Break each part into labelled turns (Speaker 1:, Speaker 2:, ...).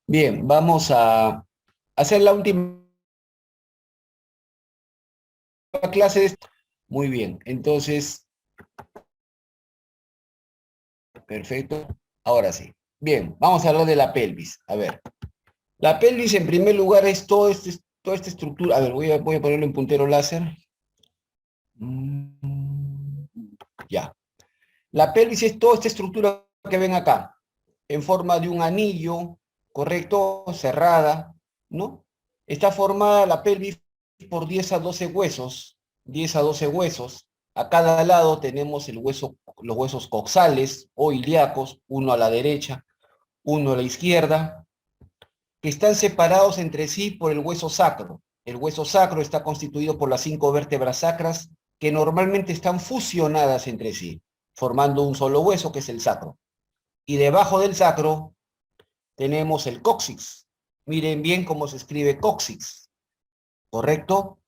Speaker 1: Bien, vamos a hacer la última clase de... Muy bien, entonces, perfecto. Ahora sí. Bien, vamos a hablar de la pelvis. A ver, la pelvis en primer lugar es toda esta estructura. A ver, voy a ponerlo en puntero láser. Ya. La pelvis es toda esta estructura que ven acá, en forma de un anillo, correcto, cerrada, ¿no? Está formada la pelvis por 10 a 12 huesos, 10 a 12 huesos. A cada lado tenemos los huesos coxales o ilíacos, uno a la derecha, uno a la izquierda, que están separados entre sí por el hueso sacro. El hueso sacro está constituido por las 5 vértebras sacras que normalmente están fusionadas entre sí, formando un solo hueso que es el sacro. Y debajo del sacro tenemos el cóccix. Miren bien cómo se escribe cóccix, ¿correcto?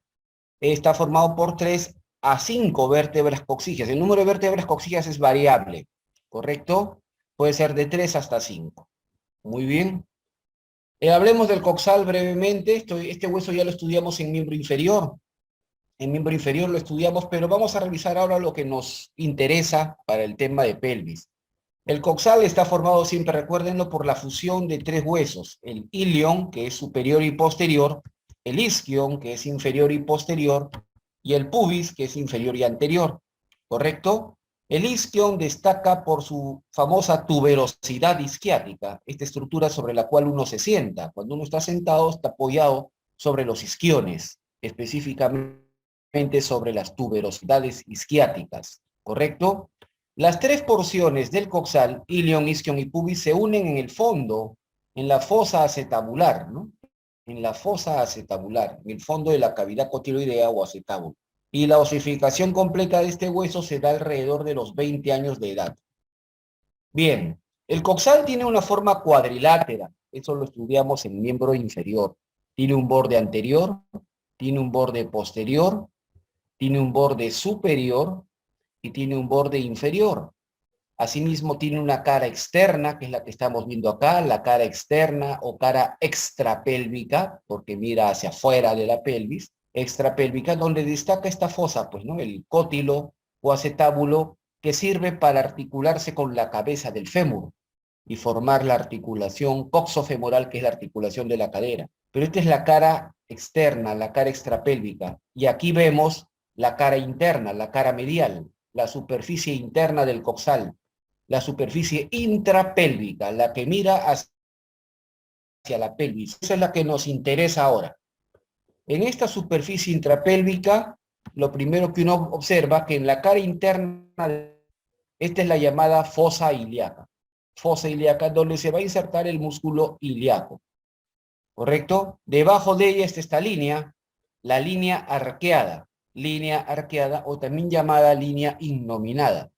Speaker 1: Está formado por 3 a 5 vértebras coxígeas. El número de vértebras coxígeas es variable, ¿correcto? Puede ser de 3 hasta 5. Muy bien. Hablemos del coxal brevemente. Este hueso ya lo estudiamos en miembro inferior. En miembro inferior lo estudiamos, pero vamos a revisar ahora lo que nos interesa para el tema de pelvis. El coxal está formado, siempre recuérdenlo, por la fusión de 3 huesos. El ilion, que es superior y posterior, el isquion, que es inferior y posterior, y el pubis, que es inferior y anterior. ¿Correcto? El isquion destaca por su famosa tuberosidad isquiática, esta estructura sobre la cual uno se sienta. Cuando uno está sentado, está apoyado sobre los isquiones, específicamente sobre las tuberosidades isquiáticas. ¿Correcto? Las 3 porciones del coxal, ilion, isquion y pubis, se unen en el fondo, en la fosa acetabular, ¿no? En la fosa acetabular, en el fondo de la cavidad cotiloidea o acetábulo. Y la osificación completa de este hueso se da alrededor de los 20 años de edad. Bien, el coxal tiene una forma cuadrilátera, eso lo estudiamos en miembro inferior. Tiene un borde anterior, tiene un borde posterior, tiene un borde superior y tiene un borde inferior. Asimismo, tiene una cara externa, que es la que estamos viendo acá, la cara externa o cara extrapélvica, porque mira hacia afuera de la pelvis, extrapélvica, donde destaca esta fosa, pues, ¿no? El cótilo o acetábulo, que sirve para articularse con la cabeza del fémur y formar la articulación coxofemoral, que es la articulación de la cadera. Pero esta es la cara externa, la cara extrapélvica, y aquí vemos la cara interna, la cara medial, la superficie interna del coxal, la superficie intrapélvica, la que mira hacia la pelvis. Esa es la que nos interesa ahora. En esta superficie intrapélvica, lo primero que uno observa que en la cara interna, esta es la llamada fosa ilíaca. Fosa ilíaca, donde se va a insertar el músculo ilíaco. ¿Correcto? Debajo de ella está esta línea, la línea arqueada o también llamada línea innominada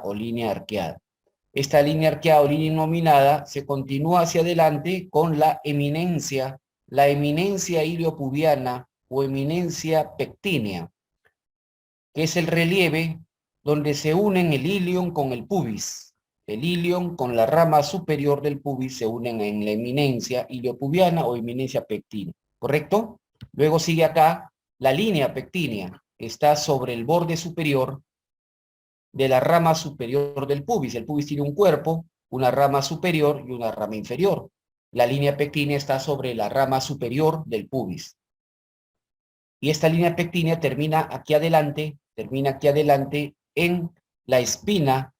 Speaker 1: o línea arqueada. Esta línea arqueada o línea innominada se continúa hacia adelante con la eminencia iliopubiana o eminencia pectínea, que es el relieve donde se unen el ilion con el pubis. El ilion con la rama superior del pubis se unen en la eminencia iliopubiana o eminencia pectínea, ¿correcto? Luego sigue acá la línea pectínea, que está sobre el borde superior de la rama superior del pubis. El pubis tiene un cuerpo, una rama superior y una rama inferior. La línea pectínea está sobre la rama superior del pubis. Y esta línea pectínea termina aquí adelante en la espina,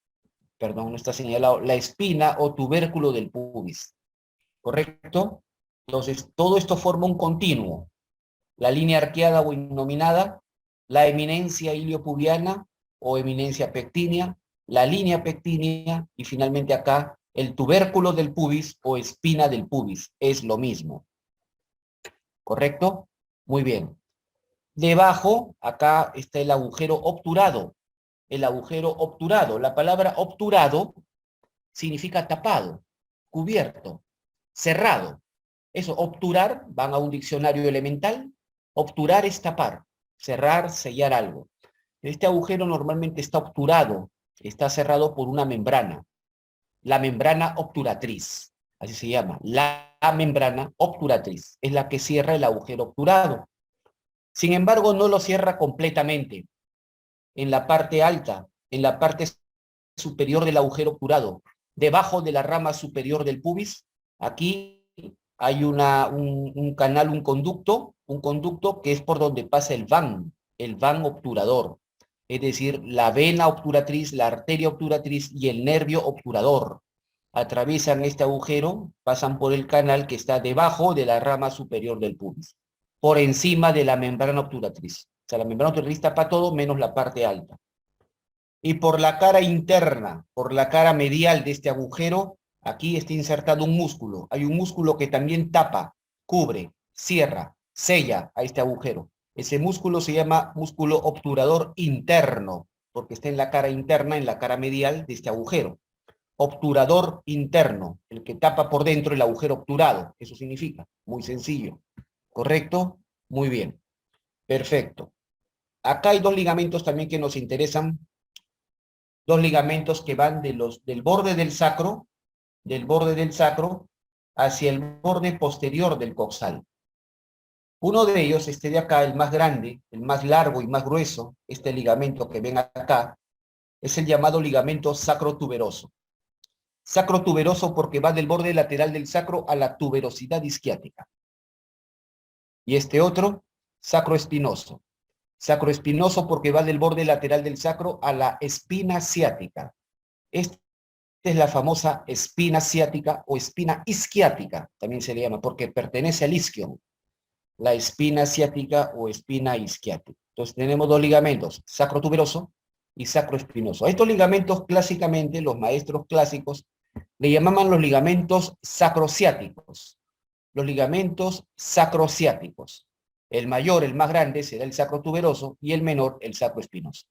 Speaker 1: perdón, no está señalado, la espina o tubérculo del pubis. ¿Correcto? Entonces, todo esto forma un continuo. La línea arqueada o innominada, la eminencia iliopubiana o eminencia pectínea, la línea pectínea y finalmente acá el tubérculo del pubis o espina del pubis. Es lo mismo. ¿Correcto? Muy bien. Debajo, acá está el agujero obturado. El agujero obturado. La palabra obturado significa tapado, cubierto, cerrado. Eso, obturar, van a un diccionario elemental. Obturar es tapar, cerrar, sellar algo. Este agujero normalmente está obturado, está cerrado por una membrana. la membrana obturatriz. Así se llama, la membrana obturatriz. Es la que cierra el agujero obturado. Sin embargo, no lo cierra completamente. En la parte alta, en la parte superior del agujero obturado, debajo de la rama superior del pubis, aquí hay un canal, un conducto que es por donde pasa el van obturador. Es decir, la vena obturatriz, la arteria obturatriz y el nervio obturador. Atraviesan este agujero, pasan por el canal que está debajo de la rama superior del pubis, por encima de la membrana obturatriz. O sea, la membrana obturatriz tapa todo menos la parte alta. Y por la cara interna, por la cara medial de este agujero, aquí está insertado un músculo. Hay un músculo que también tapa, cubre, cierra, sella a este agujero. Ese músculo se llama músculo obturador interno, porque está en la cara interna, en la cara medial de este agujero. Obturador interno, el que tapa por dentro el agujero obturado. Eso significa, muy sencillo. ¿Correcto? Muy bien. Perfecto. Acá hay dos ligamentos también que nos interesan. Dos ligamentos que van del borde del sacro hacia el borde posterior del coxal. Uno de ellos, este de acá, el más grande, el más largo y más grueso, este ligamento que ven acá, es el llamado ligamento sacrotuberoso. Sacrotuberoso porque va del borde lateral del sacro a la tuberosidad isquiática. Y este otro, sacroespinoso. Sacroespinoso porque va del borde lateral del sacro a la espina ciática. Esta es la famosa espina ciática o espina isquiática, también se le llama, porque pertenece al isquion. La espina ciática o espina isquiática. Entonces tenemos dos ligamentos, sacrotuberoso y sacroespinoso. A estos ligamentos clásicamente los maestros clásicos le llamaban los ligamentos sacrociáticos. Los ligamentos sacrociáticos. El mayor, el más grande, será el sacrotuberoso y el menor, el sacroespinoso.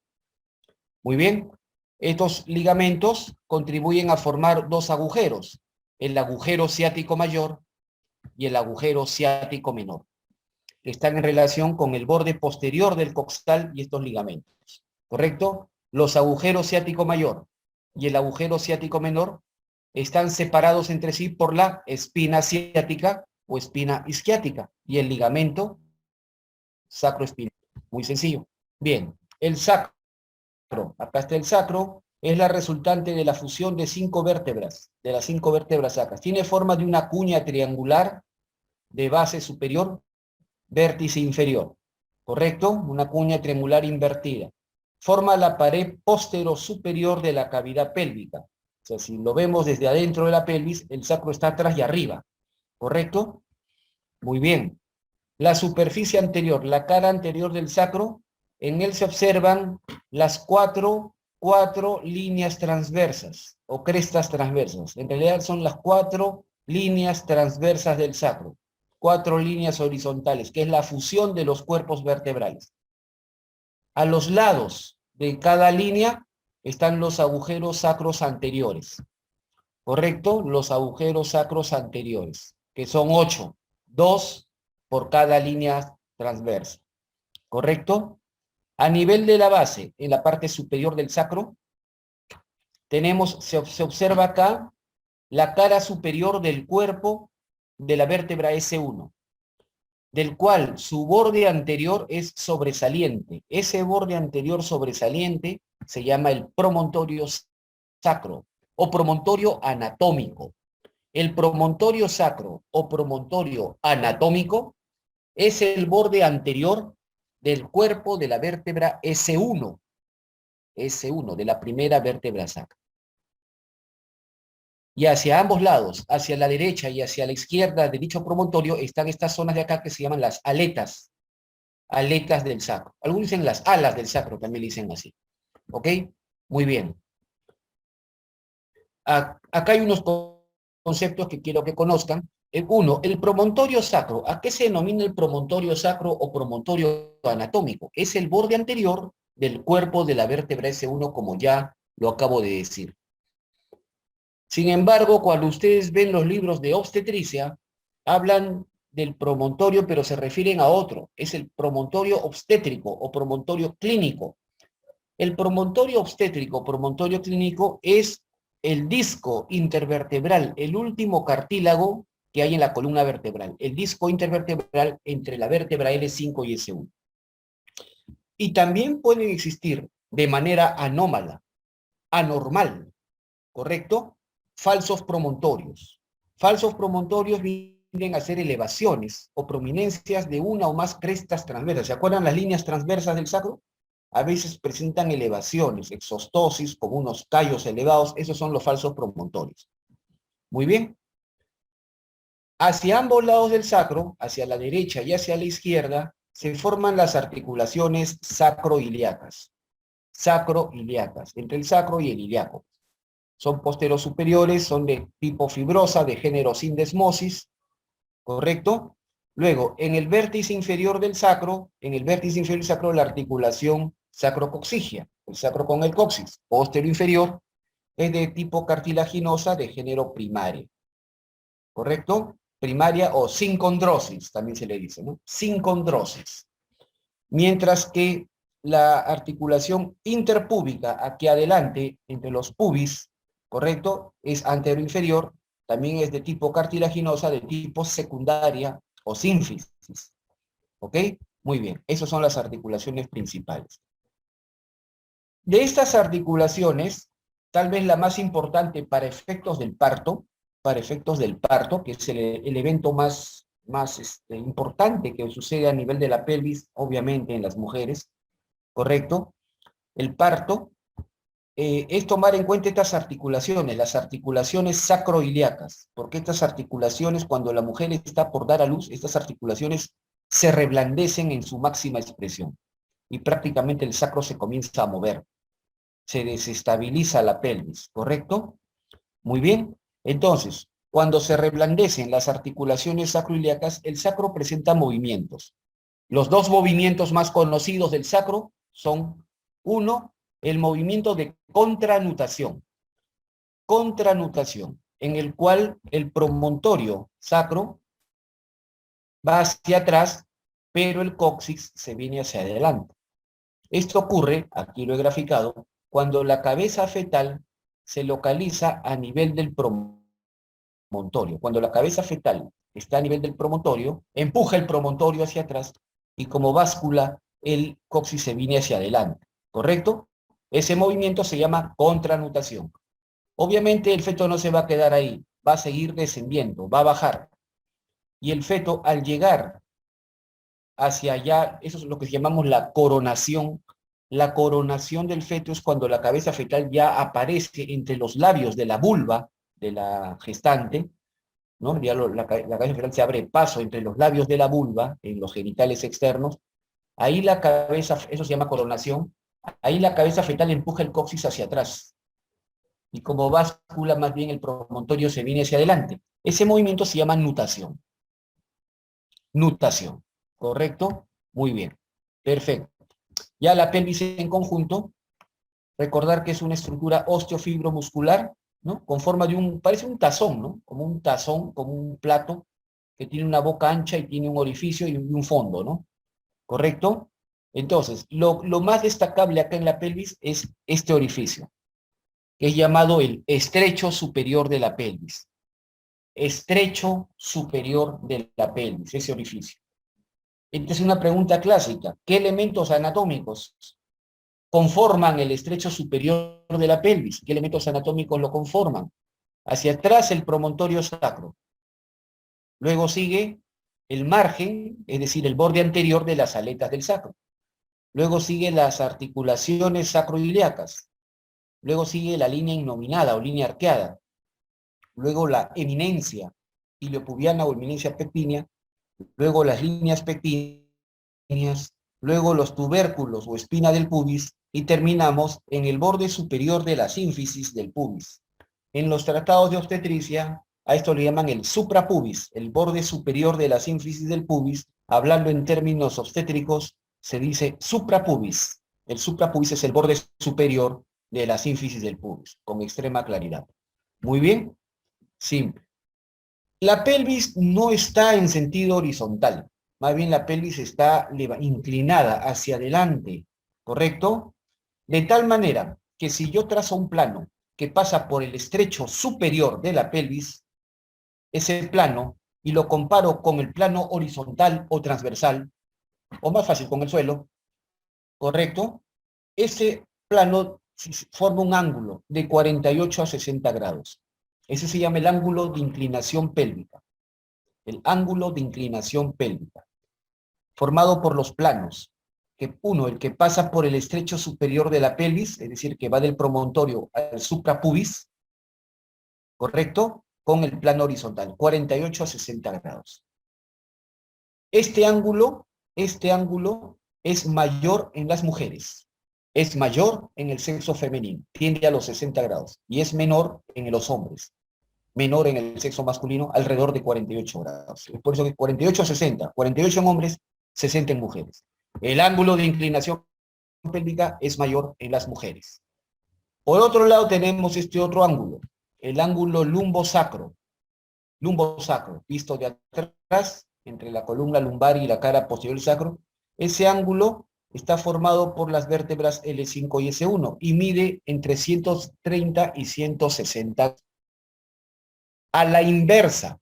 Speaker 1: Muy bien. Estos ligamentos contribuyen a formar dos agujeros, el agujero ciático mayor y el agujero ciático menor. Están en relación con el borde posterior del coxal y estos ligamentos. ¿Correcto? Los agujeros ciático mayor y el agujero ciático menor están separados entre sí por la espina ciática o espina isquiática y el ligamento sacroespinoso. Muy sencillo. Bien, el sacro. Acá está el sacro, es la resultante de la fusión de 5 vértebras, de las 5 vértebras sacras. Tiene forma de una cuña triangular de base superior, vértice inferior. ¿Correcto? Una cuña triangular invertida. Forma la pared postero-superior de la cavidad pélvica. O sea, si lo vemos desde adentro de la pelvis, el sacro está atrás y arriba. ¿Correcto? Muy bien. La superficie anterior, la cara anterior del sacro, en él se observan las cuatro líneas transversas o crestas transversas. En realidad son las 4 líneas transversas del sacro. 4 líneas horizontales, que es la fusión de los cuerpos vertebrales. A los lados de cada línea están los agujeros sacros anteriores. ¿Correcto? Los agujeros sacros anteriores, que son 8. 2 por cada línea transversa. ¿Correcto? A nivel de la base, en la parte superior del sacro, se observa acá la cara superior del cuerpo de la vértebra S1, del cual su borde anterior es sobresaliente. Ese borde anterior sobresaliente se llama el promontorio sacro o promontorio anatómico. El promontorio sacro o promontorio anatómico es el borde anterior del cuerpo de la vértebra S1, de la primera vértebra sacra. Y hacia ambos lados, hacia la derecha y hacia la izquierda de dicho promontorio, están estas zonas de acá que se llaman las aletas del sacro. Algunos dicen las alas del sacro, también le dicen así. ¿Ok? Muy bien. Acá hay unos conceptos que quiero que conozcan. Uno, el promontorio sacro. ¿A qué se denomina el promontorio sacro o promontorio anatómico? Es el borde anterior del cuerpo de la vértebra S1, como ya lo acabo de decir. Sin embargo, cuando ustedes ven los libros de obstetricia, hablan del promontorio, pero se refieren a otro. Es el promontorio obstétrico o promontorio clínico. El promontorio obstétrico, promontorio clínico, es el disco intervertebral, el último cartílago que hay en la columna vertebral, el disco intervertebral entre la vértebra L5 y S1. Y también pueden existir de manera anómala, anormal, ¿correcto? Falsos promontorios. Falsos promontorios vienen a ser elevaciones o prominencias de una o más crestas transversas. ¿Se acuerdan las líneas transversas del sacro? A veces presentan elevaciones, exostosis, como unos callos elevados. Esos son los falsos promontorios. Muy bien. Hacia ambos lados del sacro, hacia la derecha y hacia la izquierda, se forman las articulaciones sacroiliacas. Sacroiliacas, entre el sacro y el ilíaco. Son posterosuperiores, son de tipo fibrosa, de género sindesmosis, ¿correcto? Luego, en el vértice inferior del sacro, la articulación sacrocoxigia, el sacro con el coxis, postero inferior, es de tipo cartilaginosa de género primario, ¿correcto? Primaria o sincondrosis, también se le dice, ¿no? Sincondrosis. Mientras que la articulación interpúbica, aquí adelante, entre los pubis, ¿correcto? Es anteroinferior, también es de tipo cartilaginosa, de tipo secundaria o sínfisis, ¿ok? Muy bien, esas son las articulaciones principales. De estas articulaciones, tal vez la más importante para efectos del parto, que es el evento más importante que sucede a nivel de la pelvis, obviamente en las mujeres, ¿correcto? El parto, es tomar en cuenta estas articulaciones, las articulaciones sacroiliacas, porque estas articulaciones, cuando la mujer está por dar a luz, estas articulaciones se reblandecen en su máxima expresión y prácticamente el sacro se comienza a mover, se desestabiliza la pelvis, ¿correcto? Muy bien. Entonces, cuando se reblandecen las articulaciones sacroiliacas, el sacro presenta movimientos. Los dos movimientos más conocidos del sacro son, uno, el movimiento de contranutación, en el cual el promontorio sacro va hacia atrás, pero el coxis se viene hacia adelante. Esto ocurre, aquí lo he graficado, cuando la cabeza fetal se localiza a nivel del promontorio. Cuando la cabeza fetal está a nivel del promontorio, empuja el promontorio hacia atrás y como báscula el coxis se viene hacia adelante, ¿correcto? Ese movimiento se llama contranutación. Obviamente el feto no se va a quedar ahí, va a seguir descendiendo, va a bajar. Y el feto al llegar hacia allá, eso es lo que llamamos la coronación. La coronación del feto es cuando la cabeza fetal ya aparece entre los labios de la vulva de la gestante, ¿no? Ya la cabeza fetal se abre paso entre los labios de la vulva, en los genitales externos. Ahí la cabeza, eso se llama coronación, ahí la cabeza fetal empuja el coxis hacia atrás. Y como báscula, más bien el promontorio se viene hacia adelante. Ese movimiento se llama nutación. Nutación, ¿correcto? Muy bien, perfecto. Ya la pelvis en conjunto, recordar que es una estructura osteofibromuscular, ¿no? Con forma de parece un tazón, ¿no? Como un tazón, como un plato, que tiene una boca ancha y tiene un orificio y un fondo, ¿no? ¿Correcto? Entonces, lo más destacable acá en la pelvis es este orificio, que es llamado el estrecho superior de la pelvis. Estrecho superior de la pelvis, ese orificio. Esta es una pregunta clásica. ¿Qué elementos anatómicos conforman el estrecho superior de la pelvis? ¿Qué elementos anatómicos lo conforman? Hacia atrás el promontorio sacro. Luego sigue el margen, es decir, el borde anterior de las aletas del sacro. Luego sigue las articulaciones sacroiliacas. Luego sigue la línea innominada o línea arqueada. Luego la eminencia iliopubiana o eminencia pectínea. Luego las líneas pectíneas. Luego los tubérculos o espina del pubis. Y terminamos en el borde superior de la sínfisis del pubis. En los tratados de obstetricia, a esto le llaman el suprapubis, el borde superior de la sínfisis del pubis. Hablando en términos obstétricos, se dice suprapubis. El suprapubis es el borde superior de la sínfisis del pubis, con extrema claridad. Muy bien, simple. La pelvis no está en sentido horizontal, más bien la pelvis está inclinada hacia adelante, ¿correcto? De tal manera que si yo trazo un plano que pasa por el estrecho superior de la pelvis, ese plano, y lo comparo con el plano horizontal o transversal, o más fácil con el suelo, ¿correcto? Ese plano forma un ángulo de 48 a 60 grados. Ese se llama el ángulo de inclinación pélvica. El ángulo de inclinación pélvica, formado por los planos, que uno, el que pasa por el estrecho superior de la pelvis, es decir, que va del promontorio al suprapubis, ¿correcto? Con el plano horizontal, 48 a 60 grados. Este ángulo es mayor en las mujeres, es mayor en el sexo femenino, tiende a los 60 grados, y es menor en los hombres, menor en el sexo masculino, alrededor de 48 grados. Es por eso que 48 a 60, 48 en hombres, 60 en mujeres. El ángulo de inclinación pélvica es mayor en las mujeres. Por otro lado tenemos este otro ángulo, el ángulo lumbosacro, visto de atrás, entre la columna lumbar y la cara posterior del sacro. Ese ángulo está formado por las vértebras L5 y S1 y mide entre 130 y 160. A la inversa,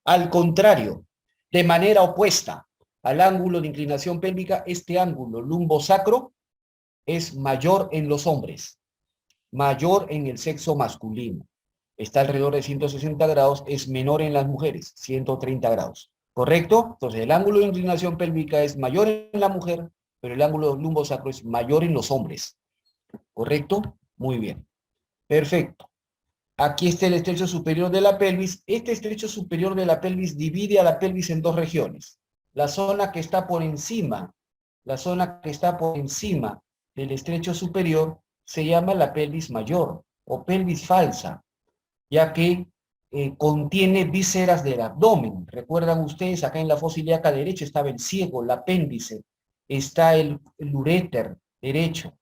Speaker 1: al contrario, de manera opuesta al ángulo de inclinación pélvica, este ángulo lumbosacro es mayor en los hombres, mayor en el sexo masculino. Está alrededor de 160 grados, es menor en las mujeres, 130 grados. ¿Correcto? Entonces, el ángulo de inclinación pélvica es mayor en la mujer, pero el ángulo lumbosacro es mayor en los hombres. ¿Correcto? Muy bien. Perfecto. Aquí está el estrecho superior de la pelvis. Este estrecho superior de la pelvis divide a la pelvis en dos regiones. La zona que está por encima, del estrecho superior se llama la pelvis mayor o pelvis falsa, ya que contiene vísceras del abdomen. Recuerdan ustedes, acá en la fosa ilíaca derecha estaba el ciego, el apéndice, está el uréter derecho,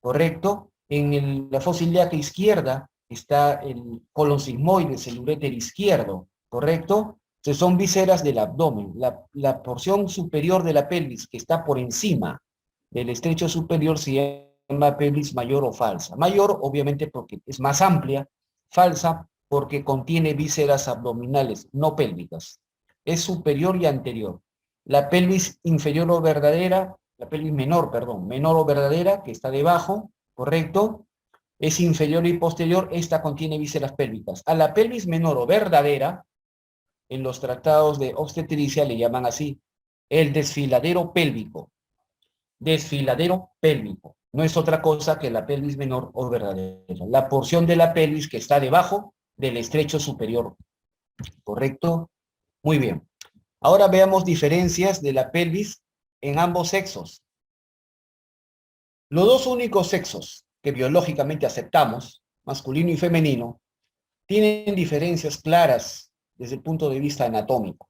Speaker 1: ¿correcto? En la fosa ilíaca izquierda está el colon sigmoides, el uréter izquierdo, ¿correcto? Entonces son vísceras del abdomen. La porción superior de la pelvis que está por encima del estrecho superior se llama pelvis mayor o falsa. Mayor, obviamente, porque es más amplia, falsa, porque contiene vísceras abdominales, no pélvicas. Es superior y anterior. La pelvis inferior o verdadera, la pelvis menor, perdón, menor o verdadera, que está debajo, ¿correcto? Es inferior y posterior, esta contiene vísceras pélvicas. A la pelvis menor o verdadera, en los tratados de obstetricia le llaman así, el desfiladero pélvico. Desfiladero pélvico. No es otra cosa que la pelvis menor o verdadera. La porción de la pelvis que está debajo del estrecho superior. ¿Correcto? Muy bien. Ahora veamos diferencias de la pelvis en ambos sexos. Los dos únicos sexos que biológicamente aceptamos, masculino y femenino, tienen diferencias claras desde el punto de vista anatómico.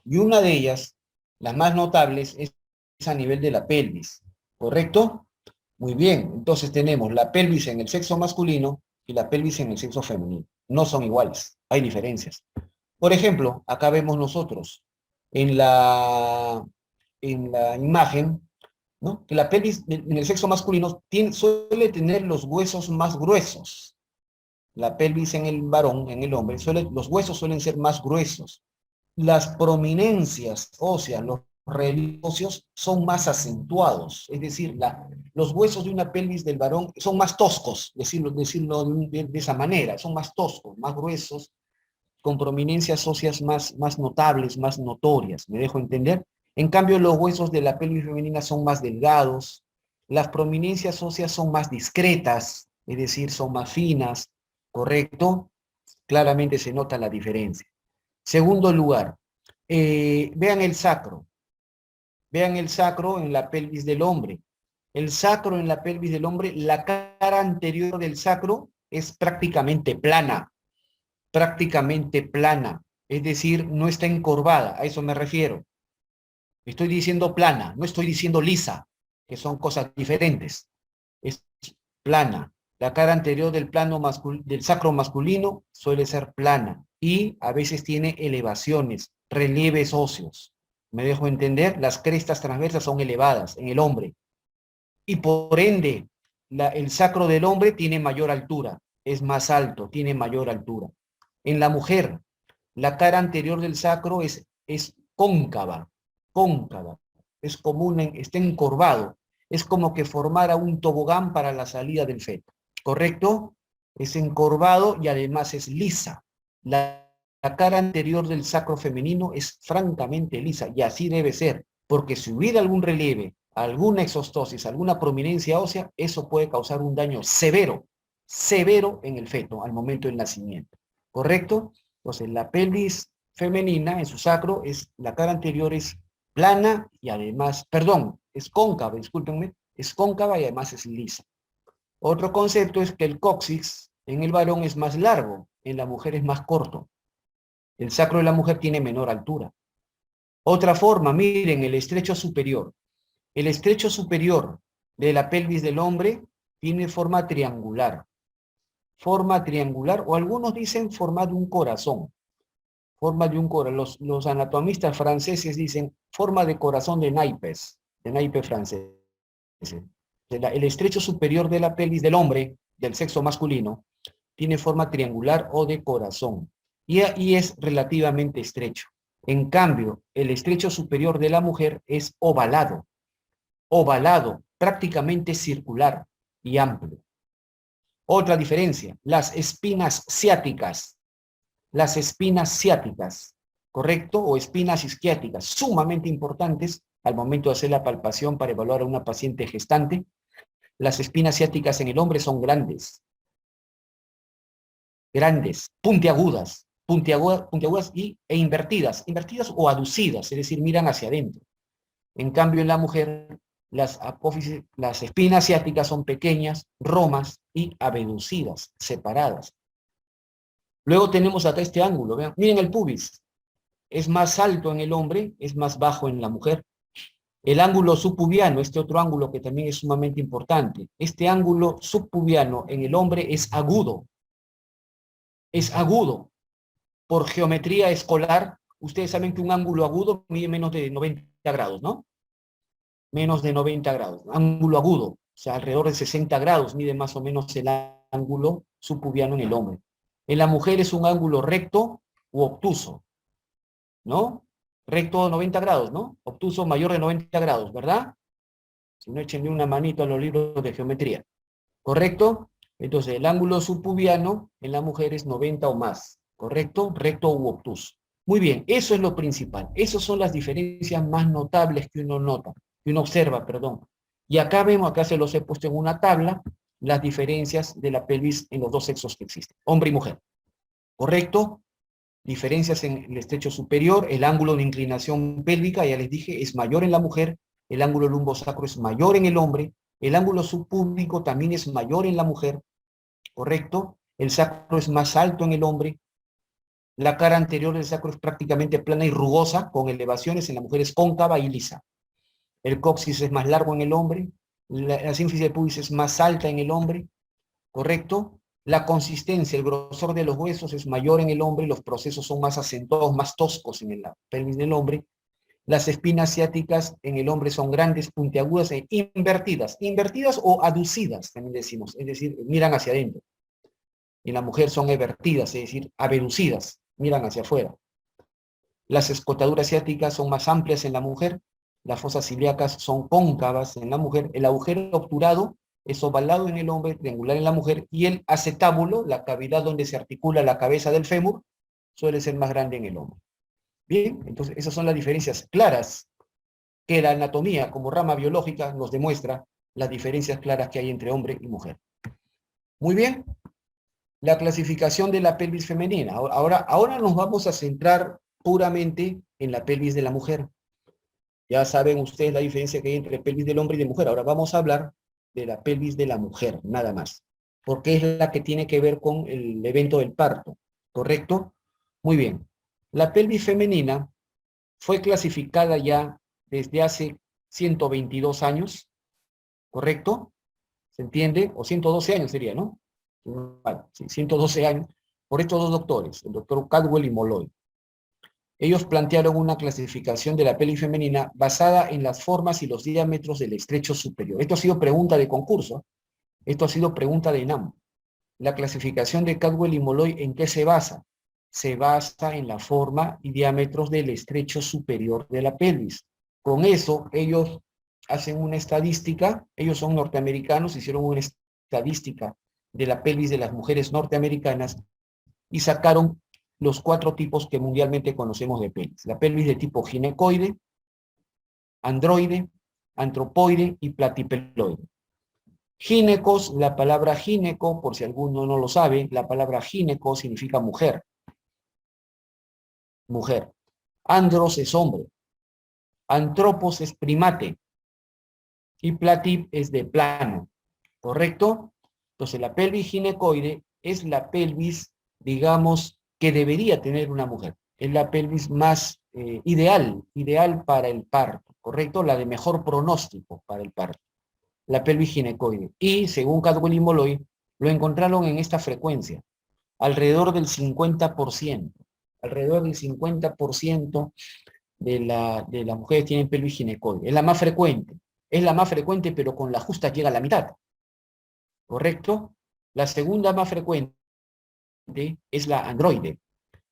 Speaker 1: Y una de ellas, las más notables, es a nivel de la pelvis. ¿Correcto? Muy bien. Entonces tenemos la pelvis en el sexo masculino y la pelvis en el sexo femenino. No son iguales, hay diferencias. Por ejemplo, acá vemos nosotros en la imagen, ¿no? Que la pelvis en el sexo masculino suele tener los huesos más gruesos. La pelvis en el varón, en el hombre, los huesos suelen ser más gruesos. Las prominencias óseas, los relieves óseos son más acentuados. Es decir, los huesos de una pelvis del varón son más toscos, decirlo de esa manera, son más toscos, más gruesos, con prominencias óseas más notables, más notorias. ¿Me dejo entender? En cambio, los huesos de la pelvis femenina son más delgados, las prominencias óseas son más discretas, es decir, son más finas, ¿correcto? Claramente se nota la diferencia. Segundo lugar, vean el sacro. Vean el sacro en la pelvis del hombre. El sacro en la pelvis del hombre, la cara anterior del sacro es prácticamente plana, es decir, no está encorvada, a eso me refiero. Estoy diciendo plana, no estoy diciendo lisa, que son cosas diferentes. Es plana. La cara anterior del sacro masculino suele ser plana y a veces tiene elevaciones, relieves óseos. ¿Me dejo entender? Las crestas transversas son elevadas en el hombre y por ende el sacro del hombre tiene mayor altura. es más alto, tiene mayor altura. En la mujer, la cara anterior del sacro es cóncava, cóncava. Es como está encorvado. Es como que formara un tobogán para la salida del feto. ¿Correcto? Es encorvado y además es lisa. La cara anterior del sacro femenino es francamente lisa y así debe ser, porque si hubiera algún relieve, alguna exostosis, alguna prominencia ósea, eso puede causar un daño severo, severo en el feto al momento del nacimiento. ¿Correcto? Entonces, la pelvis femenina en su sacro la cara anterior es plana y además, perdón, es cóncava, discúlpenme, es cóncava y además es lisa. Otro concepto es que el coxis en el varón es más largo, en la mujer es más corto. El sacro de la mujer tiene menor altura. Otra forma, miren, el estrecho superior. El estrecho superior de la pelvis del hombre tiene forma triangular. Forma triangular, o algunos dicen forma de un corazón. Forma de un corazón. Los anatomistas franceses dicen forma de corazón de naipe francés. El estrecho superior de la pelvis del hombre, del sexo masculino, tiene forma triangular o de corazón y es relativamente estrecho. En cambio, el estrecho superior de la mujer es ovalado, prácticamente circular y amplio. Otra diferencia, las espinas ciáticas, ¿correcto? O espinas isquiáticas, sumamente importantes al momento de hacer la palpación para evaluar a una paciente gestante. Las espinas ciáticas en el hombre son grandes, puntiagudas e invertidas o aducidas, es decir, miran hacia adentro. En cambio, en la mujer, las espinas ciáticas son pequeñas, romas y abducidas, separadas. Luego tenemos acá este ángulo, vean, miren el pubis, es más alto en el hombre, es más bajo en la mujer. El ángulo subpubiano, este otro ángulo que también es sumamente importante, este ángulo subpubiano en el hombre es agudo. Por geometría escolar, ustedes saben que un ángulo agudo mide menos de 90 grados, ¿no? Menos de 90 grados. Ángulo agudo, o sea, alrededor de 60 grados mide más o menos el ángulo subpubiano en el hombre. En la mujer es un ángulo recto u obtuso, ¿no? Recto 90 grados, ¿no? Obtuso mayor de 90 grados, ¿verdad? Si no, échenle una manito a los libros de geometría. ¿Correcto? Entonces, el ángulo subpubiano en la mujer es 90 o más. ¿Correcto? Recto u obtuso. Muy bien, eso es lo principal. Esas son las diferencias más notables que uno nota, que uno observa, perdón. Y acá vemos, acá se los he puesto en una tabla, las diferencias de la pelvis en los dos sexos que existen, hombre y mujer. ¿Correcto? Diferencias en el estrecho superior, el ángulo de inclinación pélvica, ya les dije, es mayor en la mujer, el ángulo lumbosacro es mayor en el hombre, el ángulo subpúbico también es mayor en la mujer, ¿correcto? El sacro es más alto en el hombre, la cara anterior del sacro es prácticamente plana y rugosa, con elevaciones, en la mujer es cóncava y lisa. El coxis es más largo en el hombre, la sínfisis del pubis es más alta en el hombre, ¿correcto? La consistencia, el grosor de los huesos es mayor en el hombre, los procesos son más acentuados, más toscos en la pelvis del hombre. Las espinas ciáticas en el hombre son grandes, puntiagudas e invertidas. Invertidas o aducidas, también decimos, es decir, miran hacia adentro. En la mujer son evertidas, es decir, abducidas, miran hacia afuera. Las escotaduras ciáticas son más amplias en la mujer, las fosas ilíacas son cóncavas en la mujer, el agujero obturado es ovalado en el hombre, triangular en la mujer, y el acetábulo, la cavidad donde se articula la cabeza del fémur, suele ser más grande en el hombre. Bien, entonces esas son las diferencias claras que la anatomía como rama biológica nos demuestra, las diferencias claras que hay entre hombre y mujer. Muy bien, la clasificación de la pelvis femenina. Ahora nos vamos a centrar puramente en la pelvis de la mujer. Ya saben ustedes la diferencia que hay entre pelvis del hombre y de mujer. Ahora vamos a hablar de la pelvis de la mujer, nada más. Porque es la que tiene que ver con el evento del parto, ¿correcto? Muy bien. La pelvis femenina fue clasificada ya desde hace 122 años, ¿correcto? ¿Se entiende? O 112 años sería, ¿no? Vale, sí, 112 años, por estos dos doctores, el doctor Caldwell y Molloy. Ellos plantearon una clasificación de la pelvis femenina basada en las formas y los diámetros del estrecho superior. Esto ha sido pregunta de concurso, esto ha sido pregunta de ENAM. la clasificación de Caldwell y Molloy, ¿en qué se basa? Se basa en la forma y diámetros del estrecho superior de la pelvis. Con eso, ellos hacen una estadística, ellos son norteamericanos, hicieron una estadística de la pelvis de las mujeres norteamericanas y sacaron los 4 tipos que mundialmente conocemos de pelvis. La pelvis de tipo ginecoide, androide, antropoide y platipeloide. Ginecos, la palabra gineco, por si alguno no lo sabe, la palabra gineco significa mujer. Mujer. Andros es hombre. Antropos es primate. Y platip es de plano. ¿Correcto? Entonces la pelvis ginecoide es la pelvis, digamos, que debería tener una mujer. Es la pelvis más ideal para el parto. ¿Correcto? La de mejor pronóstico para el parto. La pelvis ginecoide. Y según Caldwell y Molloy, lo encontraron en esta frecuencia, alrededor del 50%. Alrededor del 50% de las mujeres tienen pelvis ginecoide. Es la más frecuente. Es la más frecuente, pero con la justa llega a la mitad. ¿Correcto? La segunda más frecuente es la androide.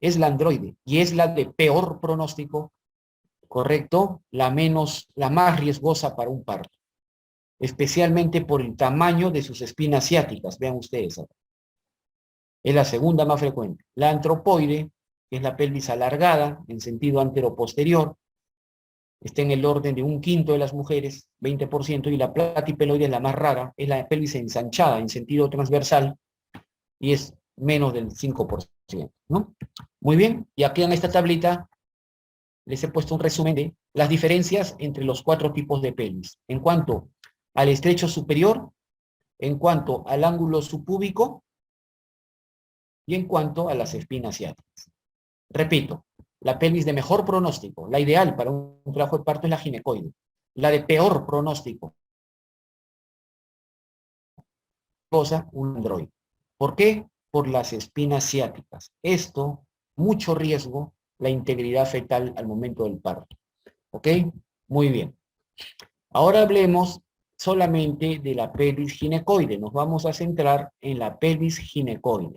Speaker 1: Es la androide. Y es la de peor pronóstico. ¿Correcto? La más riesgosa para un parto. Especialmente por el tamaño de sus espinas ciáticas. Vean ustedes. Es la segunda más frecuente. La antropoide, que es la pelvis alargada en sentido anteroposterior, está en el orden de 1/5 de las mujeres, 20%, y la platipeloide es la más rara, es la pelvis ensanchada en sentido transversal, y es menos del 5%, ¿no? Muy bien, y aquí en esta tablita les he puesto un resumen de las diferencias entre los 4 tipos de pelvis, en cuanto al estrecho superior, en cuanto al ángulo subpúbico, y en cuanto a las espinas ciáticas. Repito, la pelvis de mejor pronóstico, la ideal para un trabajo de parto es la ginecoide. La de peor pronóstico, un androide. ¿Por qué? Por las espinas ciáticas. Esto, mucho riesgo, la integridad fetal al momento del parto. ¿Ok? Muy bien. Ahora hablemos solamente de la pelvis ginecoide. Nos vamos a centrar en la pelvis ginecoide.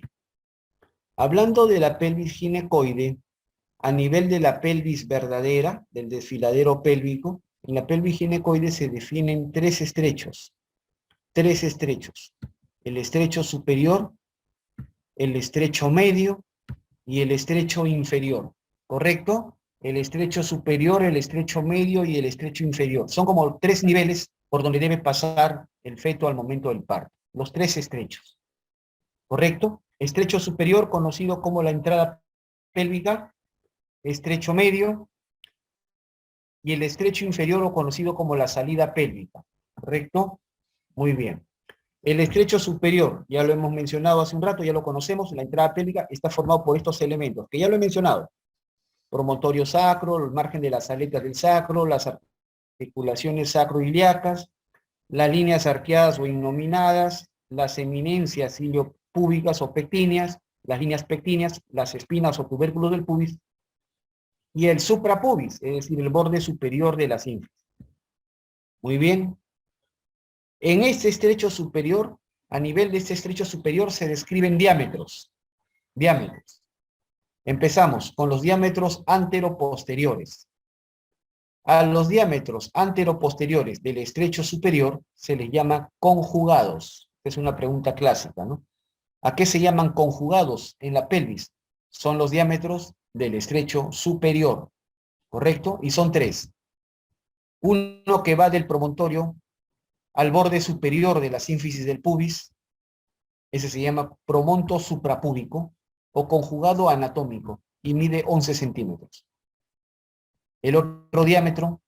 Speaker 1: Hablando de la pelvis ginecoide, a nivel de la pelvis verdadera, del desfiladero pélvico, en la pelvis ginecoide se definen 3 estrechos. 3 estrechos. El estrecho superior, el estrecho medio y el estrecho inferior. ¿Correcto? El estrecho superior, el estrecho medio y el estrecho inferior. Son como 3 niveles por donde debe pasar el feto al momento del parto. Los 3 estrechos. ¿Correcto? Estrecho superior, conocido como la entrada pélvica, estrecho medio, y el estrecho inferior o conocido como la salida pélvica. ¿Correcto? Muy bien. El estrecho superior, ya lo hemos mencionado hace un rato, ya lo conocemos, la entrada pélvica está formado por estos elementos, que ya lo he mencionado. Promontorio sacro, el margen de las aletas del sacro, las articulaciones sacroiliacas, las líneas arqueadas o innominadas, las eminencias iliopúbicas o pectíneas, las líneas pectíneas, las espinas o tubérculos del pubis, y el suprapubis, es decir, el borde superior de la sínfisis. Muy bien. En este estrecho superior, a nivel de este estrecho superior, se describen diámetros. Diámetros. Empezamos con los diámetros anteroposteriores. A los diámetros anteroposteriores del estrecho superior se les llama conjugados. Es una pregunta clásica, ¿no? ¿A qué se llaman conjugados en la pelvis? Son los diámetros del estrecho superior, ¿correcto? Y son 3. Uno que va del promontorio al borde superior de la sínfisis del pubis, ese se llama promonto suprapúbico o conjugado anatómico y mide 11 centímetros. El otro diámetro,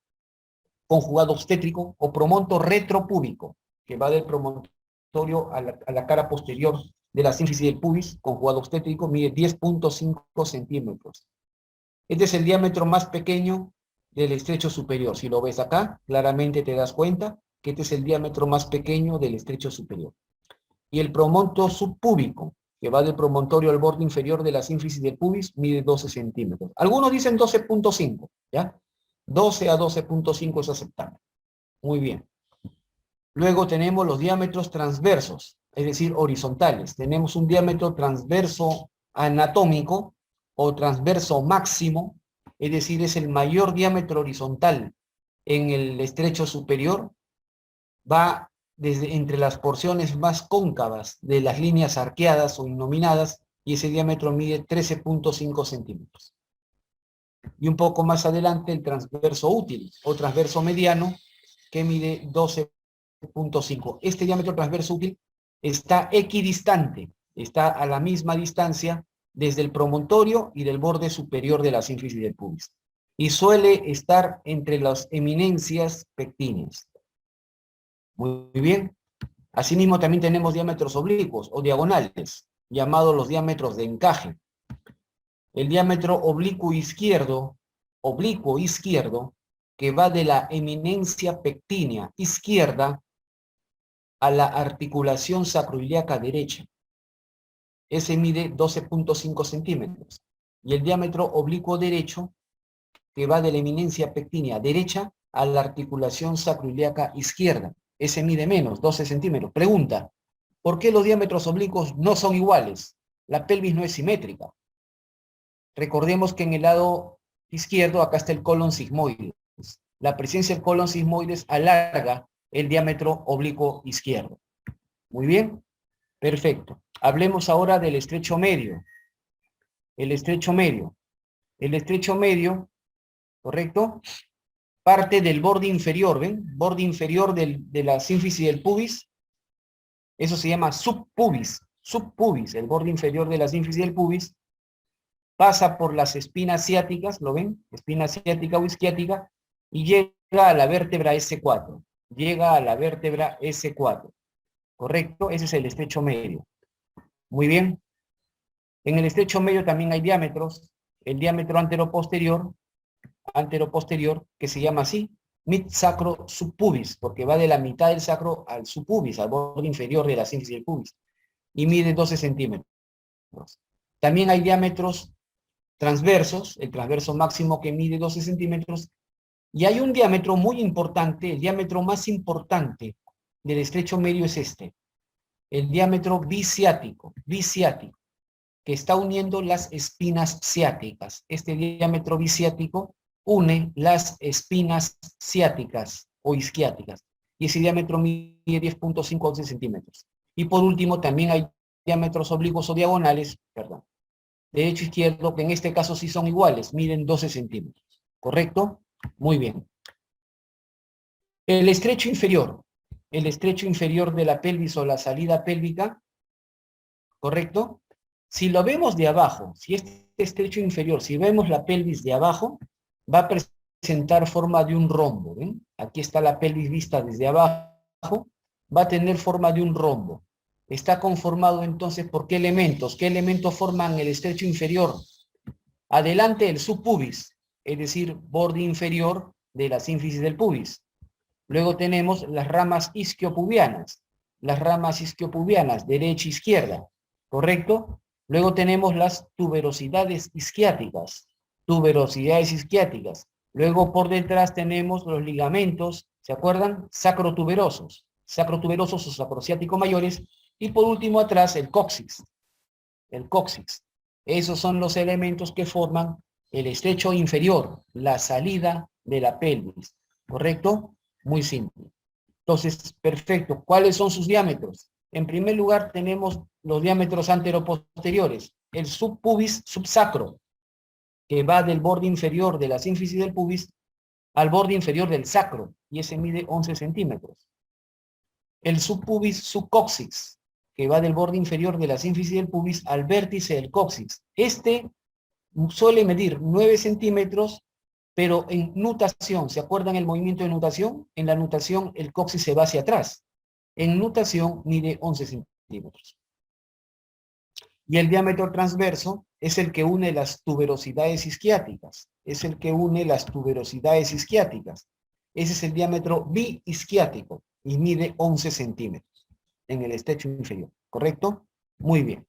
Speaker 1: conjugado obstétrico o promonto retropúbico, que va del promontorio a la cara posterior de la sínfisis del pubis, conjugado obstétrico, mide 10.5 centímetros. Este es el diámetro más pequeño del estrecho superior. Si lo ves acá, claramente te das cuenta que este es el diámetro más pequeño del estrecho superior. Y el promonto subpúbico, que va del promontorio al borde inferior de la sínfisis del pubis, mide 12 centímetros. Algunos dicen 12.5, ¿ya? 12 a 12.5 es aceptable. Muy bien. Luego tenemos los diámetros transversos. es decir, horizontales. Tenemos un diámetro transverso anatómico o transverso máximo, es decir, es el mayor diámetro horizontal en el estrecho superior, va desde entre las porciones más cóncavas de las líneas arqueadas o innominadas, y ese diámetro mide 13.5 centímetros. Y un poco más adelante el transverso útil o transverso mediano, que mide 12.5. Este diámetro transverso útil está equidistante, está a la misma distancia desde el promontorio y del borde superior de la sínfisis del pubis, y suele estar entre las eminencias pectíneas. Muy bien. Asimismo, también tenemos diámetros oblicuos o diagonales, llamados los diámetros de encaje. El diámetro oblicuo izquierdo, que va de la eminencia pectínea izquierda a la articulación sacroiliaca derecha. Ese mide 12.5 centímetros. Y el diámetro oblicuo derecho, que va de la eminencia pectínea derecha a la articulación sacroiliaca izquierda. Ese mide menos, 12 centímetros. Pregunta, ¿por qué los diámetros oblicuos no son iguales? La pelvis no es simétrica. Recordemos que en el lado izquierdo acá está el colon sigmoides. La presencia del colon sigmoides alarga el diámetro oblicuo izquierdo. Muy bien, perfecto. Hablemos ahora del estrecho medio. El estrecho medio. El estrecho medio, ¿correcto? Parte del borde inferior, ¿ven? Borde inferior de la sínfisis del pubis. Eso se llama subpubis. Subpubis, el borde inferior de la sínfisis del pubis. Pasa por las espinas ciáticas, ¿lo ven? Espina ciática o isquiática, y llega a la vértebra S4. Llega a la vértebra S4. ¿Correcto? Ese es el estrecho medio. Muy bien. En el estrecho medio también hay diámetros. El diámetro anteroposterior, que se llama así, mid sacro subpubis, porque va de la mitad del sacro al subpubis, al borde inferior de la sínfisis del pubis, y mide 12 centímetros. También hay diámetros transversos, el transverso máximo que mide 12 centímetros, y hay un diámetro muy importante, el diámetro más importante del estrecho medio es este, el diámetro biciático, que está uniendo las espinas ciáticas. Este diámetro biciático une las espinas ciáticas o isquiáticas, y ese diámetro mide 10.5 centímetros. Y por último, también hay diámetros oblicuos o diagonales, perdón, derecho e izquierdo, que en este caso sí son iguales, miden 12 centímetros. ¿Correcto? Muy bien. El estrecho inferior de la pelvis o la salida pélvica, ¿correcto? Si lo vemos de abajo, si este estrecho inferior, si vemos la pelvis de abajo, va a presentar forma de un rombo, ¿ven? Aquí está la pelvis vista desde abajo, va a tener forma de un rombo. Está conformado entonces por ¿qué elementos? ¿Qué elementos forman el estrecho inferior? Adelante el subpubis, es decir, borde inferior de la sínfisis del pubis. Luego tenemos las ramas isquiopubianas, derecha e izquierda, ¿correcto? Luego tenemos las tuberosidades isquiáticas. Luego por detrás tenemos los ligamentos, ¿se acuerdan? Sacrotuberosos o sacrociático mayores. Y por último atrás el coxis. Esos son los elementos que forman el estrecho inferior, la salida de la pelvis, ¿correcto? Muy simple. Entonces, perfecto. ¿Cuáles son sus diámetros? En primer lugar tenemos los diámetros anteroposteriores. El subpubis subsacro, que va del borde inferior de la sínfisis del pubis al borde inferior del sacro, y ese mide 11 centímetros. El subpubis subcóccix, que va del borde inferior de la sínfisis del pubis al vértice del cóccix. Este suele medir 9 centímetros, pero en nutación, ¿se acuerdan el movimiento de nutación? En la nutación el coxis se va hacia atrás. En nutación mide 11 centímetros. Y el diámetro transverso es el que une las tuberosidades isquiáticas. Ese es el diámetro biisquiático y mide 11 centímetros en el estrecho inferior. ¿Correcto? Muy bien.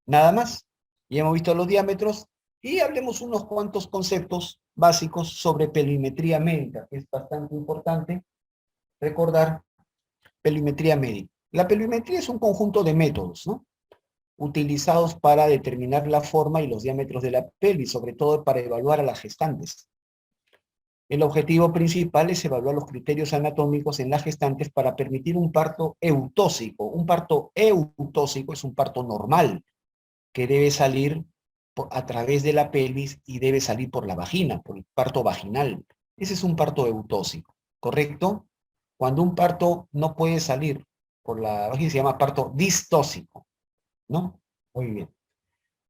Speaker 1: Nada más. Ya hemos visto los diámetros y hablemos unos cuantos conceptos básicos sobre pelvimetría médica, que es bastante importante recordar pelvimetría médica. La pelvimetría es un conjunto de métodos, ¿no?, utilizados para determinar la forma y los diámetros de la pelvis, sobre todo para evaluar a las gestantes. El objetivo principal es evaluar los criterios anatómicos en las gestantes para permitir un parto eutóxico. Un parto eutóxico es un parto normal, que debe salir a través de la pelvis y debe salir por la vagina, por el parto vaginal. Ese es un parto eutóxico, ¿correcto? Cuando un parto no puede salir por la vagina se llama parto distóxico, ¿no? Muy bien.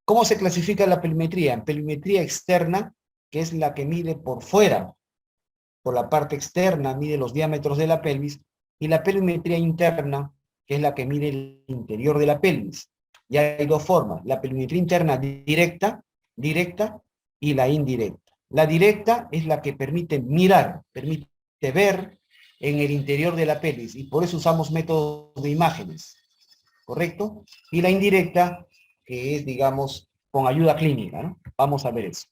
Speaker 1: ¿Cómo se clasifica la pelvimetría? En pelvimetría externa, que es la que mide por fuera, por la parte externa, mide los diámetros de la pelvis, y la pelvimetría interna, que es la que mide el interior de la pelvis. Ya hay dos formas, la pelvimetría interna directa, y la indirecta. La directa es la que permite mirar, permite ver en el interior de la pelvis, y por eso usamos métodos de imágenes, ¿correcto? Y la indirecta, que es, digamos, con ayuda clínica, ¿no? Vamos a ver eso.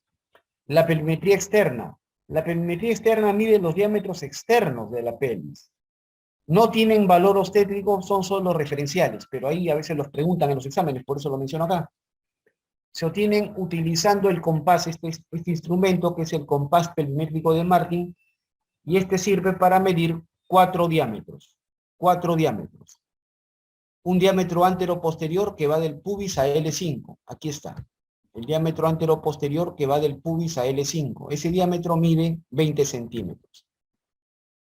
Speaker 1: La pelvimetría externa. La pelvimetría externa mide los diámetros externos de la pelvis. No tienen valor obstétrico, son solo referenciales, pero ahí a veces los preguntan en los exámenes, por eso lo menciono acá. Se obtienen utilizando el compás, este instrumento que es el compás pelvimétrico de Martin, y este sirve para medir 4 diámetros. 4 diámetros. Un diámetro antero-posterior que va del pubis a L5. Aquí está. El diámetro antero-posterior que va del pubis a L5. Ese diámetro mide 20 centímetros.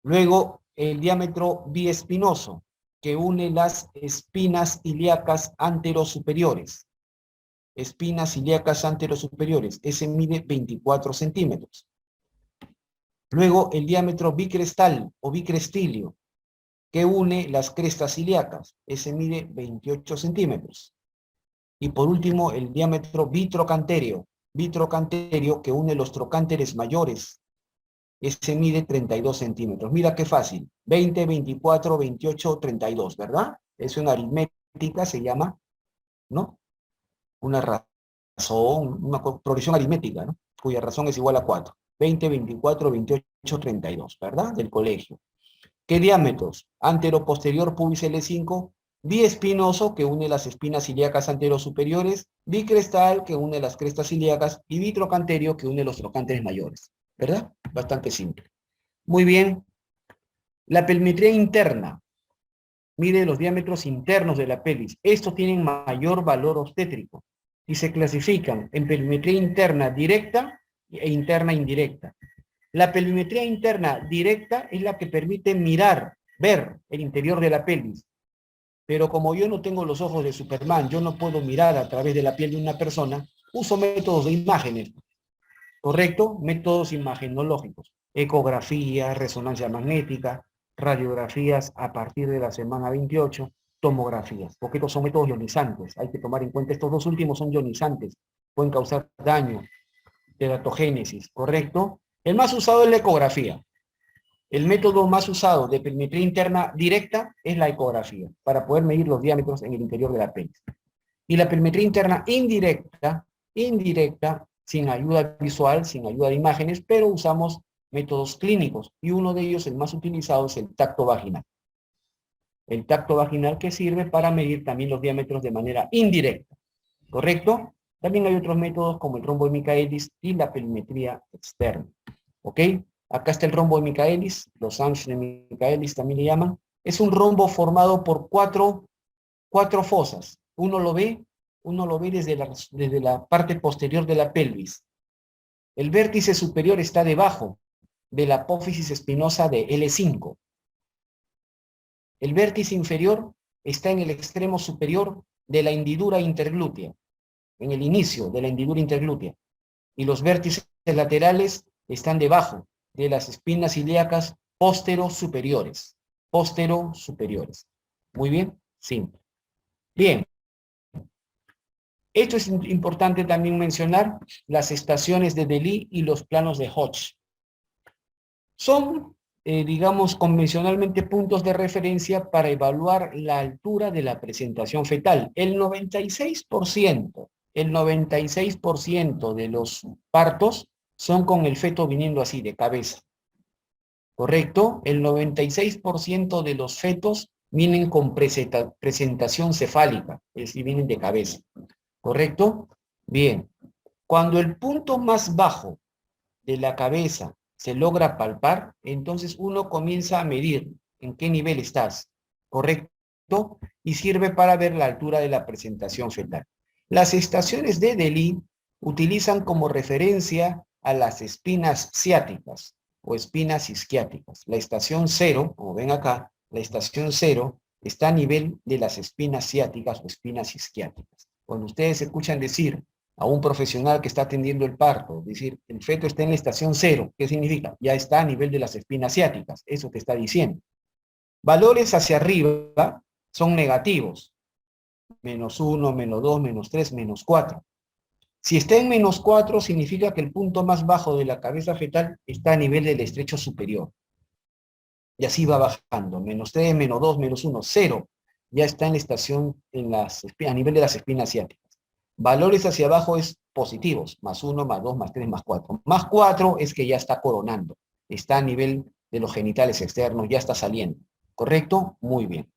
Speaker 1: Luego, el diámetro biespinoso, que une las espinas ilíacas anterosuperiores. Espinas ilíacas anterosuperiores. Ese mide 24 centímetros. Luego, el diámetro bicrestal o bicrestilio, que une las crestas ilíacas. Ese mide 28 centímetros. Y por último, el diámetro bitrocantéreo, que une los trocánteres mayores. Ese mide 32 centímetros. Mira qué fácil. 20, 24, 28, 32, ¿verdad? Eso en aritmética se llama, ¿no?, una razón, una progresión aritmética, ¿no?, cuya razón es igual a 4. 20, 24, 28, 32, ¿verdad? Del colegio. ¿Qué diámetros? Antero-posterior, pubis L5, biespinoso, que une las espinas ilíacas anterosuperiores, bicrestal, que une las crestas ilíacas, y bitrocanterio, que une los trocánteres mayores. ¿Verdad? Bastante simple. Muy bien. La pelvimetría interna mide los diámetros internos de la pelvis. Estos tienen mayor valor obstétrico y se clasifican en pelvimetría interna directa e interna indirecta. La pelvimetría interna directa es la que permite mirar, ver el interior de la pelvis. Pero como yo no tengo los ojos de Superman, yo no puedo mirar a través de la piel de una persona, uso métodos de imágenes, ¿correcto? Métodos imagenológicos. Ecografía, resonancia magnética, radiografías a partir de la semana 28, tomografías, porque estos son métodos ionizantes. Hay que tomar en cuenta, estos dos últimos son ionizantes, pueden causar daño, teratogénesis, ¿correcto? El más usado es la ecografía. El método más usado de pelvimetría interna directa es la ecografía, para poder medir los diámetros en el interior de la pelvis. Y la pelvimetría interna indirecta, sin ayuda visual, sin ayuda de imágenes, pero usamos métodos clínicos, y uno de ellos, el más utilizado, es el tacto vaginal. El tacto vaginal que sirve para medir también los diámetros de manera indirecta, ¿correcto? También hay otros métodos como el rombo de Michaelis y la pelvimetría externa, ¿ok? Acá está el rombo de Michaelis, los Anges de Michaelis también le llaman. Es un rombo formado por cuatro fosas. Uno lo ve desde la parte posterior de la pelvis. El vértice superior está debajo de la apófisis espinosa de L5. El vértice inferior está en el extremo superior de la hendidura interglútea, en el inicio de la hendidura interglútea. Y los vértices laterales están debajo de las espinas ilíacas posterosuperiores. Muy bien, simple. Bien. Esto es importante también mencionar, las estaciones de Delis y los planos de Hodge. Son, digamos, convencionalmente puntos de referencia para evaluar la altura de la presentación fetal. El 96% de los partos son con el feto viniendo así, de cabeza. ¿Correcto? El 96% de los fetos vienen con presentación cefálica, es decir, vienen de cabeza. ¿Correcto? Bien. Cuando el punto más bajo de la cabeza se logra palpar, entonces uno comienza a medir en qué nivel estás. ¿Correcto? Y sirve para ver la altura de la presentación fetal. Las estaciones de Delis utilizan como referencia a las espinas ciáticas o espinas isquiáticas. La estación 0, como ven acá, la estación 0 está a nivel de las espinas ciáticas o espinas isquiáticas. Cuando ustedes escuchan decir a un profesional que está atendiendo el parto, decir, el feto está en la estación 0, ¿qué significa? Ya está a nivel de las espinas ciáticas, eso que está diciendo. Valores hacia arriba son negativos, -1, -2, -3, -4. Si está en -4, significa que el punto más bajo de la cabeza fetal está a nivel del estrecho superior. Y así va bajando, -3, -2, -1, 0. Ya está en la estación, a nivel de las espinas ciáticas. Valores hacia abajo es positivos, +1, +2, +3, +4. +4 es que ya está coronando, está a nivel de los genitales externos, ya está saliendo. ¿Correcto? Muy bien.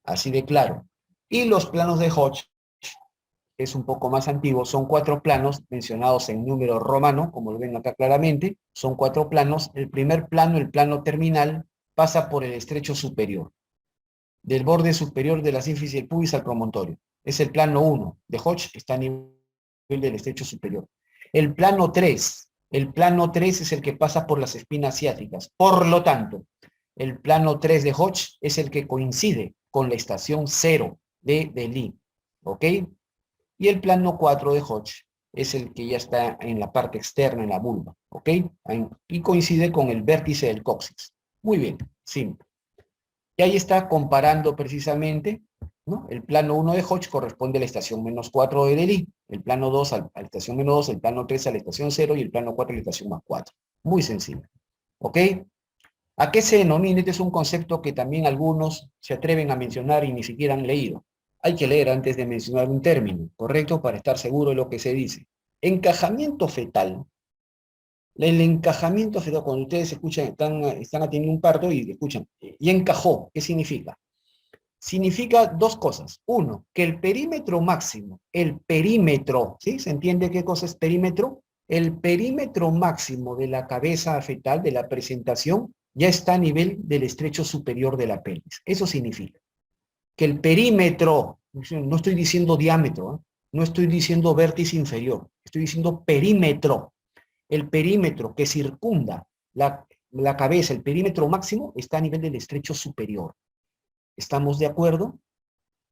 Speaker 1: Así de claro. Y los planos de Hodge, es un poco más antiguo, son 4 planos mencionados en número romano, como lo ven acá claramente, son 4 planos. El primer plano, el plano terminal, pasa por el estrecho superior, del borde superior de la sínfisis del pubis al promontorio. Es el plano 1 de Hodge, está a nivel del estrecho superior. El plano 3 es el que pasa por las espinas ciáticas. Por lo tanto, el plano 3 de Hodge es el que coincide con la estación 0 de Delis. ¿Ok? Y el plano 4 de Hodge es el que ya está en la parte externa, en la vulva. ¿Ok? Y coincide con el vértice del coxis. Muy bien, simple. Y ahí está comparando precisamente, ¿no? El plano 1 de Hodge corresponde a la estación -4 de Delis, el plano 2 a la estación -2, el plano 3 a la estación 0 y el plano 4 a la estación +4. Muy sencillo. ¿Ok? ¿A qué se denomina? Este es un concepto que también algunos se atreven a mencionar y ni siquiera han leído. Hay que leer antes de mencionar un término, ¿correcto? Para estar seguro de lo que se dice. Encajamiento fetal. El encajamiento fetal, cuando ustedes escuchan, están atendiendo un parto y escuchan, y encajó, ¿qué significa? Significa 2 cosas. Uno, que el perímetro máximo, el perímetro, ¿sí? ¿Se entiende qué cosa es perímetro? El perímetro máximo de la cabeza fetal, de la presentación, ya está a nivel del estrecho superior de la pelvis. Eso significa que el perímetro, no estoy diciendo diámetro, ¿eh? No estoy diciendo vértice inferior, estoy diciendo perímetro. El perímetro que circunda la cabeza, el perímetro máximo, está a nivel del estrecho superior. ¿Estamos de acuerdo?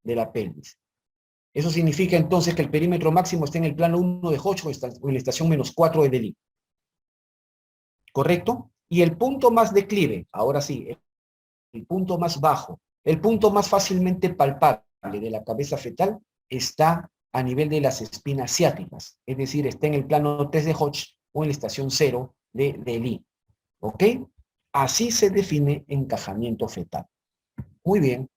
Speaker 1: De la pelvis. Eso significa entonces que el perímetro máximo está en el plano 1 de Hodge o en la estación -4 de Delis. ¿Correcto? Y el punto más declive, ahora sí, el punto más bajo, el punto más fácilmente palpable de la cabeza fetal está a nivel de las espinas ciáticas, es decir, está en el plano 3 de Hodge o en la estación 0 de Delis. ¿Ok? Así se define encajamiento fetal. Muy bien.